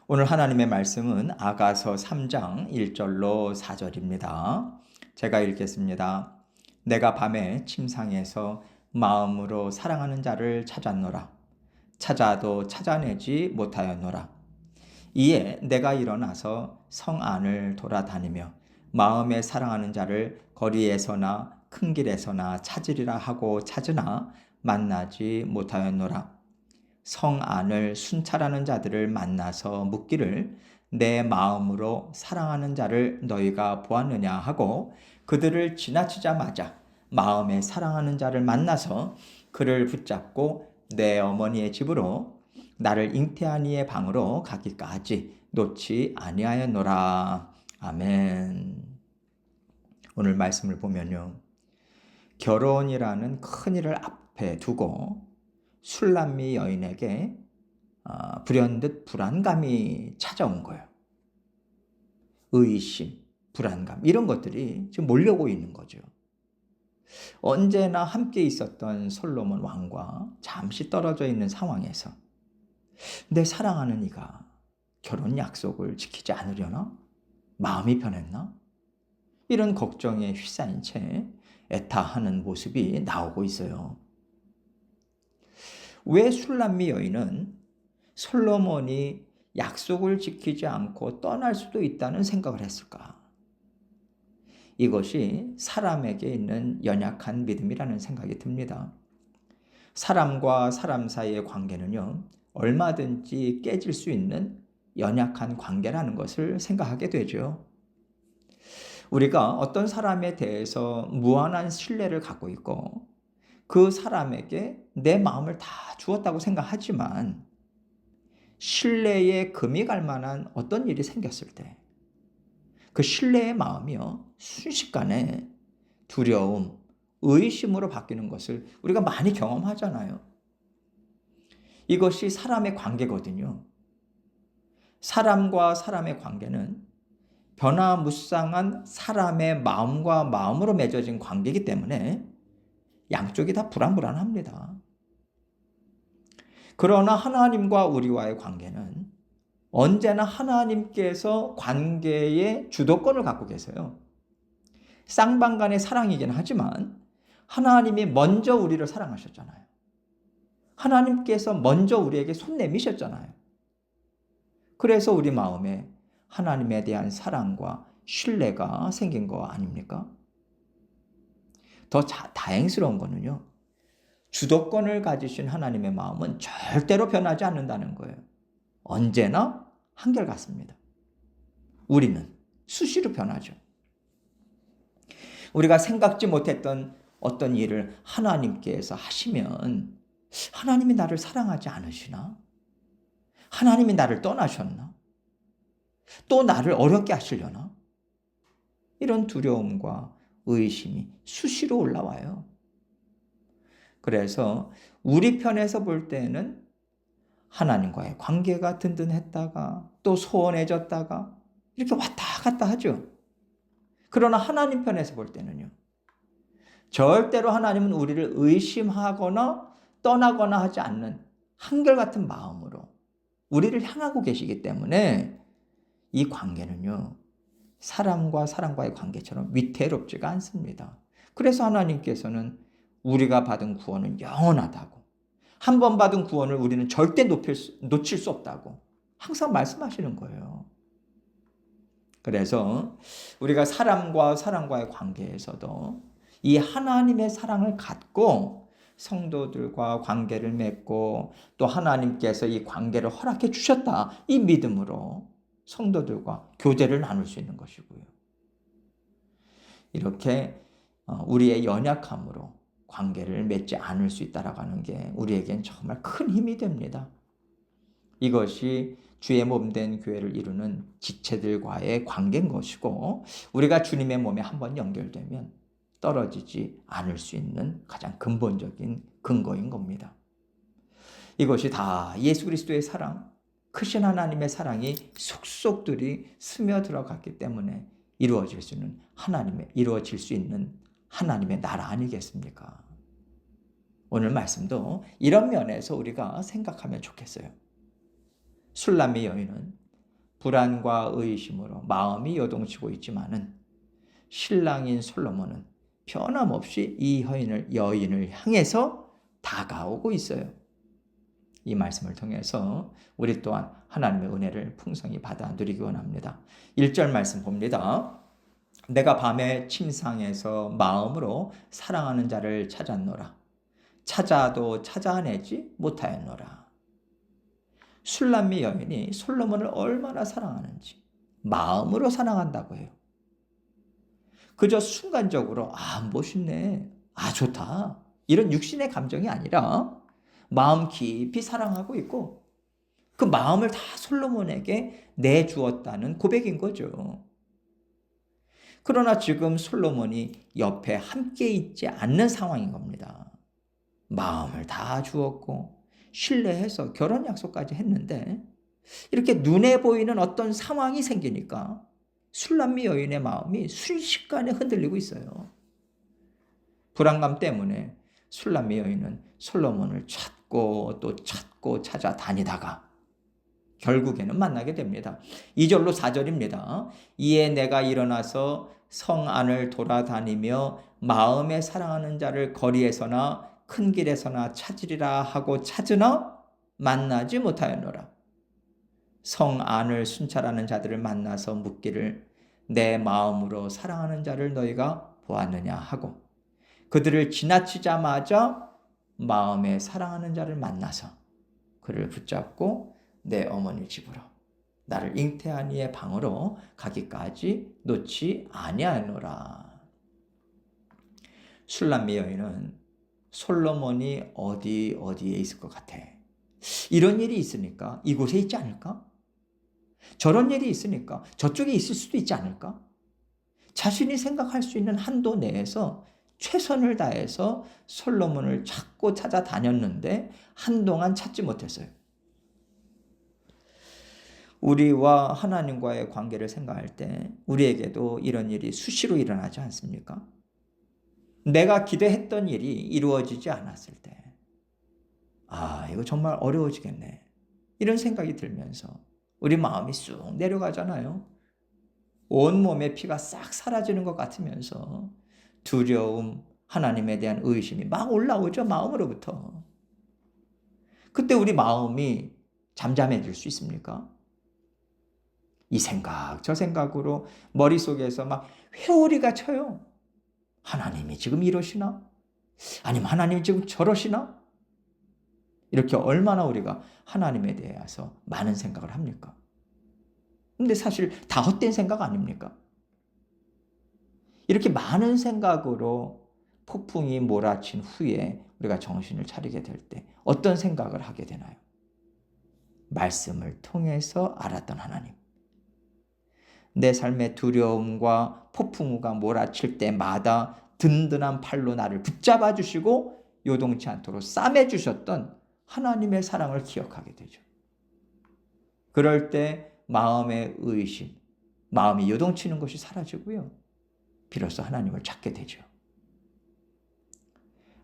오늘 하나님의 말씀은 아가서 3장 1절로 4절입니다. 제가 읽겠습니다. 내가 밤에 침상에서 마음으로 사랑하는 자를 찾았노라. 찾아도 찾아내지 못하였노라. 이에 내가 일어나서 성 안을 돌아다니며 마음에 사랑하는 자를 거리에서나 큰 길에서나 찾으리라 하고 찾으나 만나지 못하였노라. 성 안을 순찰하는 자들을 만나서 묻기를 내 마음으로 사랑하는 자를 너희가 보았느냐 하고 그들을 지나치자마자 마음에 사랑하는 자를 만나서 그를 붙잡고 내 어머니의 집으로 나를 잉태한 이의 방으로 가기까지 놓지 아니하였노라. 아멘. 오늘 말씀을 보면요. 결혼이라는 큰 일을 앞에 두고 술람미 여인에게 불현듯 불안감이 찾아온 거예요. 의심, 불안감 이런 것들이 지금 몰려오고 있는 거죠. 언제나 함께 있었던 솔로몬 왕과 잠시 떨어져 있는 상황에서 내 사랑하는 이가 결혼 약속을 지키지 않으려나? 마음이 변했나? 이런 걱정에 휩싸인 채 애타하는 모습이 나오고 있어요. 왜 술람미 여인은 솔로몬이 약속을 지키지 않고 떠날 수도 있다는 생각을 했을까? 이것이 사람에게 있는 연약한 믿음이라는 생각이 듭니다. 사람과 사람 사이의 관계는요, 얼마든지 깨질 수 있는 연약한 관계라는 것을 생각하게 되죠. 우리가 어떤 사람에 대해서 무한한 신뢰를 갖고 있고 그 사람에게 내 마음을 다 주었다고 생각하지만 신뢰에 금이 갈 만한 어떤 일이 생겼을 때 그 신뢰의 마음이요 순식간에 두려움, 의심으로 바뀌는 것을 우리가 많이 경험하잖아요. 이것이 사람의 관계거든요. 사람과 사람의 관계는 변화무쌍한 사람의 마음과 마음으로 맺어진 관계이기 때문에 양쪽이 다 불안불안합니다. 그러나 하나님과 우리와의 관계는 언제나 하나님께서 관계의 주도권을 갖고 계세요. 쌍방간의 사랑이긴 하지만 하나님이 먼저 우리를 사랑하셨잖아요. 하나님께서 먼저 우리에게 손 내미셨잖아요. 그래서 우리 마음에 하나님에 대한 사랑과 신뢰가 생긴 거 아닙니까? 더 다행스러운 거는요. 주도권을 가지신 하나님의 마음은 절대로 변하지 않는다는 거예요. 언제나 한결같습니다. 우리는 수시로 변하죠. 우리가 생각지 못했던 어떤 일을 하나님께서 하시면 하나님이 나를 사랑하지 않으시나? 하나님이 나를 떠나셨나? 또 나를 어렵게 하시려나? 이런 두려움과 의심이 수시로 올라와요. 그래서 우리 편에서 볼 때는 하나님과의 관계가 든든했다가 또 소원해졌다가 이렇게 왔다 갔다 하죠. 그러나 하나님 편에서 볼 때는요. 절대로 하나님은 우리를 의심하거나 떠나거나 하지 않는 한결같은 마음으로 우리를 향하고 계시기 때문에 이 관계는요. 사람과 사람과의 관계처럼 위태롭지가 않습니다. 그래서 하나님께서는 우리가 받은 구원은 영원하다고, 한 번 받은 구원을 우리는 절대 놓칠 수 없다고 항상 말씀하시는 거예요. 그래서 우리가 사람과 사람과의 관계에서도 이 하나님의 사랑을 갖고 성도들과 관계를 맺고 또 하나님께서 이 관계를 허락해 주셨다. 이 믿음으로 성도들과 교제를 나눌 수 있는 것이고요. 이렇게 우리의 연약함으로 관계를 맺지 않을 수 있다라고 하는 게 우리에겐 정말 큰 힘이 됩니다. 이것이 주의 몸된 교회를 이루는 지체들과의 관계인 것이고 우리가 주님의 몸에 한번 연결되면 떨어지지 않을 수 있는 가장 근본적인 근거인 겁니다. 이것이 다 예수 그리스도의 사랑, 크신 하나님의 사랑이 속속들이 스며들어갔기 때문에 이루어질 수 있는 하나님의 나라 아니겠습니까? 오늘 말씀도 이런 면에서 우리가 생각하면 좋겠어요. 술람미 여인은 불안과 의심으로 마음이 요동치고 있지만은 신랑인 솔로몬은 변함없이 이 여인을 향해서 다가오고 있어요. 이 말씀을 통해서 우리 또한 하나님의 은혜를 풍성히 받아 누리기 원합니다. 1절 말씀 봅니다. 내가 밤에 침상에서 마음으로 사랑하는 자를 찾았노라. 찾아도 찾아내지 못하였노라. 술람미 여인이 솔로몬을 얼마나 사랑하는지 마음으로 사랑한다고 해요. 그저 순간적으로 멋있네, 좋다, 이런 육신의 감정이 아니라 마음 깊이 사랑하고 있고 그 마음을 다 솔로몬에게 내주었다는 고백인 거죠. 그러나 지금 솔로몬이 옆에 함께 있지 않는 상황인 겁니다. 마음을 다 주었고 신뢰해서 결혼 약속까지 했는데 이렇게 눈에 보이는 어떤 상황이 생기니까 술람미 여인의 마음이 순식간에 흔들리고 있어요. 불안감 때문에 술람미 여인은 솔로몬을 찾고 또 찾고 찾아다니다가 결국에는 만나게 됩니다. 2절로 4절입니다. 이에 내가 일어나서 성 안을 돌아다니며 마음에 사랑하는 자를 거리에서나 큰 길에서나 찾으리라 하고 찾으나 만나지 못하였노라. 성 안을 순찰하는 자들을 만나서 묻기를 내 마음으로 사랑하는 자를 너희가 보았느냐 하고 그들을 지나치자마자 마음에 사랑하는 자를 만나서 그를 붙잡고 내 어머니 집으로 나를 잉태한 이의 방으로 가기까지 놓지 아니하노라. 술람미 여인은 솔로몬이 어디에 있을 것 같아. 이런 일이 있으니까 이곳에 있지 않을까? 저런 일이 있으니까 저쪽에 있을 수도 있지 않을까? 자신이 생각할 수 있는 한도 내에서 최선을 다해서 솔로몬을 찾고 찾아다녔는데 한동안 찾지 못했어요. 우리와 하나님과의 관계를 생각할 때 우리에게도 이런 일이 수시로 일어나지 않습니까? 내가 기대했던 일이 이루어지지 않았을 때 이거 정말 어려워지겠네, 이런 생각이 들면서 우리 마음이 쑥 내려가잖아요. 온몸에 피가 싹 사라지는 것 같으면서 두려움, 하나님에 대한 의심이 막 올라오죠, 마음으로부터. 그때 우리 마음이 잠잠해질 수 있습니까? 이 생각, 저 생각으로 머릿속에서 막 회오리가 쳐요. 하나님이 지금 이러시나? 아니면 하나님이 지금 저러시나? 이렇게 얼마나 우리가 하나님에 대해서 많은 생각을 합니까? 근데 사실 다 헛된 생각 아닙니까? 이렇게 많은 생각으로 폭풍이 몰아친 후에 우리가 정신을 차리게 될 때 어떤 생각을 하게 되나요? 말씀을 통해서 알았던 하나님. 내 삶의 두려움과 폭풍우가 몰아칠 때마다 든든한 팔로 나를 붙잡아 주시고 요동치 않도록 싸매 주셨던 하나님의 사랑을 기억하게 되죠. 그럴 때 마음의 의심, 마음이 요동치는 것이 사라지고요. 비로소 하나님을 찾게 되죠.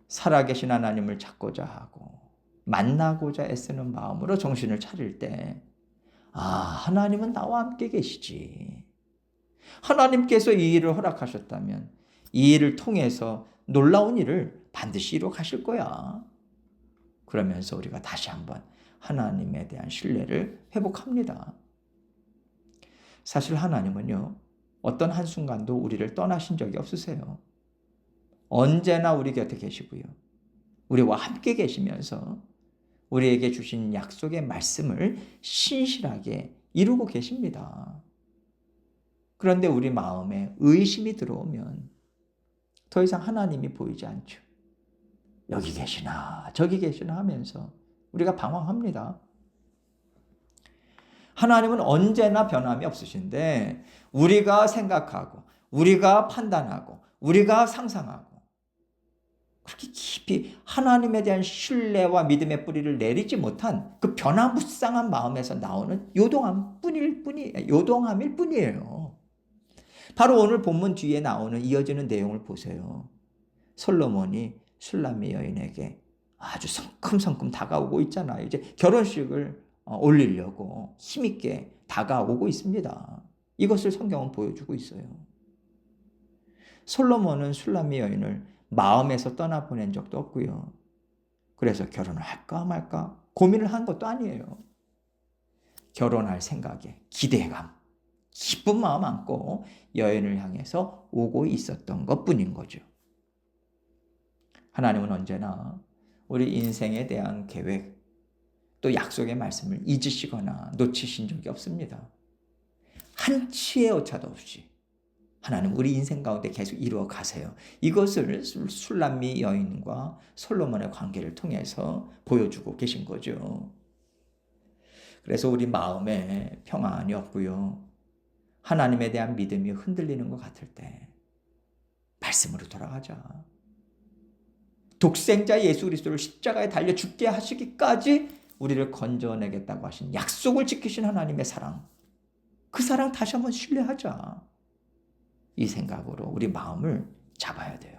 살아계신 하나님을 찾고자 하고 만나고자 애쓰는 마음으로 정신을 차릴 때 하나님은 나와 함께 계시지. 하나님께서 이 일을 허락하셨다면 이 일을 통해서 놀라운 일을 반드시 이루어가실 거야. 그러면서 우리가 다시 한번 하나님에 대한 신뢰를 회복합니다. 사실 하나님은요, 어떤 한순간도 우리를 떠나신 적이 없으세요. 언제나 우리 곁에 계시고요. 우리와 함께 계시면서 우리에게 주신 약속의 말씀을 신실하게 이루고 계십니다. 그런데 우리 마음에 의심이 들어오면 더 이상 하나님이 보이지 않죠. 여기 계시나 저기 계시나 하면서 우리가 방황합니다. 하나님은 언제나 변함이 없으신데 우리가 생각하고 우리가 판단하고 우리가 상상하고 그렇게 깊이 하나님에 대한 신뢰와 믿음의 뿌리를 내리지 못한 그 변화무쌍한 마음에서 나오는 요동함일 뿐이에요. 바로 오늘 본문 뒤에 나오는 이어지는 내용을 보세요. 솔로몬이 술람미 여인에게 아주 성큼성큼 다가오고 있잖아요. 이제 결혼식을 올리려고 힘있게 다가오고 있습니다. 이것을 성경은 보여주고 있어요. 솔로몬은 슐람미 여인을 마음에서 떠나보낸 적도 없고요. 그래서 결혼을 할까 말까 고민을 한 것도 아니에요. 결혼할 생각에 기대감, 기쁜 마음 안고 여인을 향해서 오고 있었던 것뿐인 거죠. 하나님은 언제나 우리 인생에 대한 계획, 또 약속의 말씀을 잊으시거나 놓치신 적이 없습니다. 한치의 오차도 없이 하나님 우리 인생 가운데 계속 이루어 가세요. 이것을 슐람미 여인과 솔로몬의 관계를 통해서 보여주고 계신 거죠. 그래서 우리 마음에 평안이 없고요. 하나님에 대한 믿음이 흔들리는 것 같을 때 말씀으로 돌아가자. 독생자 예수 그리스도를 십자가에 달려 죽게 하시기까지 우리를 건져내겠다고 하신 약속을 지키신 하나님의 사랑. 그 사랑 다시 한번 신뢰하자. 이 생각으로 우리 마음을 잡아야 돼요.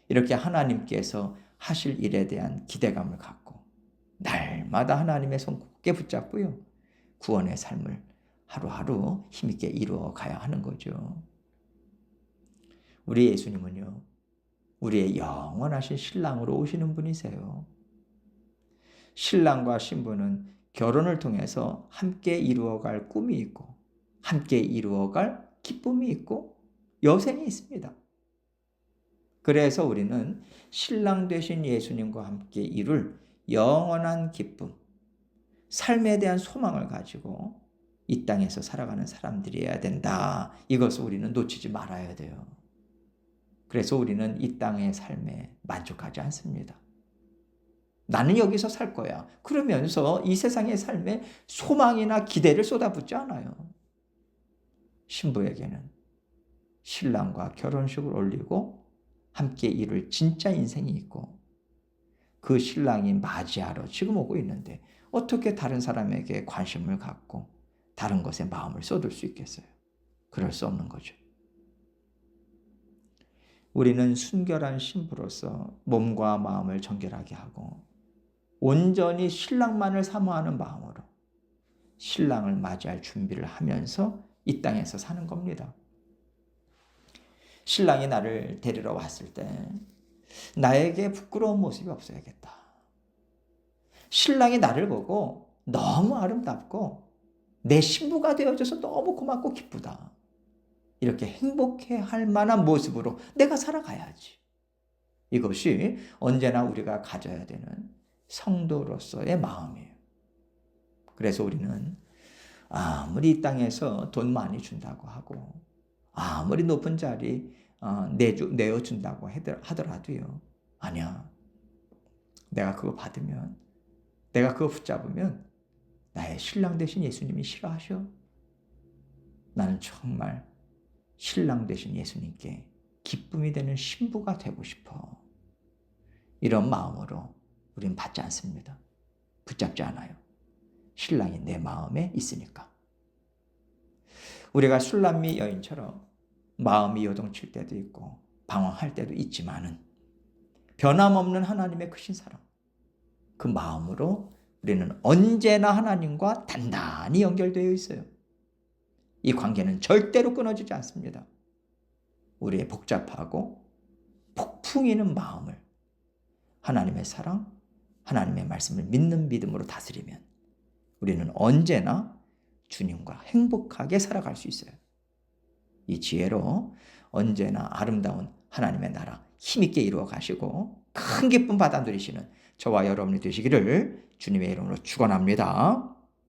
이렇게 하나님께서 하실 일에 대한 기대감을 갖고 날마다 하나님의 손 굳게 붙잡고요. 구원의 삶을 하루하루 힘있게 이루어 가야 하는 거죠. 우리 예수님은요. 우리의 영원하신 신랑으로 오시는 분이세요. 신랑과 신부는 결혼을 통해서 함께 이루어갈 꿈이 있고 함께 이루어갈 기쁨이 있고 여생이 있습니다. 그래서 우리는 신랑 되신 예수님과 함께 이룰 영원한 기쁨, 삶에 대한 소망을 가지고 이 땅에서 살아가는 사람들이어야 된다. 이것을 우리는 놓치지 말아야 돼요. 그래서 우리는 이 땅의 삶에 만족하지 않습니다. 나는 여기서 살 거야. 그러면서 이 세상의 삶에 소망이나 기대를 쏟아붓지 않아요. 신부에게는 신랑과 결혼식을 올리고 함께 이룰 진짜 인생이 있고 그 신랑이 맞이하러 지금 오고 있는데 어떻게 다른 사람에게 관심을 갖고 다른 것에 마음을 쏟을 수 있겠어요? 그럴 수 없는 거죠. 우리는 순결한 신부로서 몸과 마음을 정결하게 하고 온전히 신랑만을 사모하는 마음으로 신랑을 맞이할 준비를 하면서 이 땅에서 사는 겁니다. 신랑이 나를 데리러 왔을 때 나에게 부끄러운 모습이 없어야겠다. 신랑이 나를 보고 너무 아름답고 내 신부가 되어줘서 너무 고맙고 기쁘다. 이렇게 행복해할 만한 모습으로 내가 살아가야지. 이것이 언제나 우리가 가져야 되는 성도로서의 마음이에요. 그래서 우리는 아무리 이 땅에서 돈 많이 준다고 하고 아무리 높은 자리 내어준다고 하더라도요. 아니야. 내가 그거 받으면 내가 그거 붙잡으면 나의 신랑 되신 예수님이 싫어하셔. 나는 정말 신랑 되신 예수님께 기쁨이 되는 신부가 되고 싶어. 이런 마음으로 우린 받지 않습니다. 붙잡지 않아요. 신랑이 내 마음에 있으니까. 우리가 슐람미 여인처럼 마음이 요동칠 때도 있고 방황할 때도 있지만은 변함없는 하나님의 크신 사랑, 그 마음으로 우리는 언제나 하나님과 단단히 연결되어 있어요. 이 관계는 절대로 끊어지지 않습니다. 우리의 복잡하고 폭풍이는 마음을 하나님의 사랑, 하나님의 말씀을 믿는 믿음으로 다스리면 우리는 언제나 주님과 행복하게 살아갈 수 있어요. 이 지혜로 언제나 아름다운 하나님의 나라 힘있게 이루어 가시고 큰 기쁨 받아 누리시는 저와 여러분이 되시기를 주님의 이름으로 축원합니다.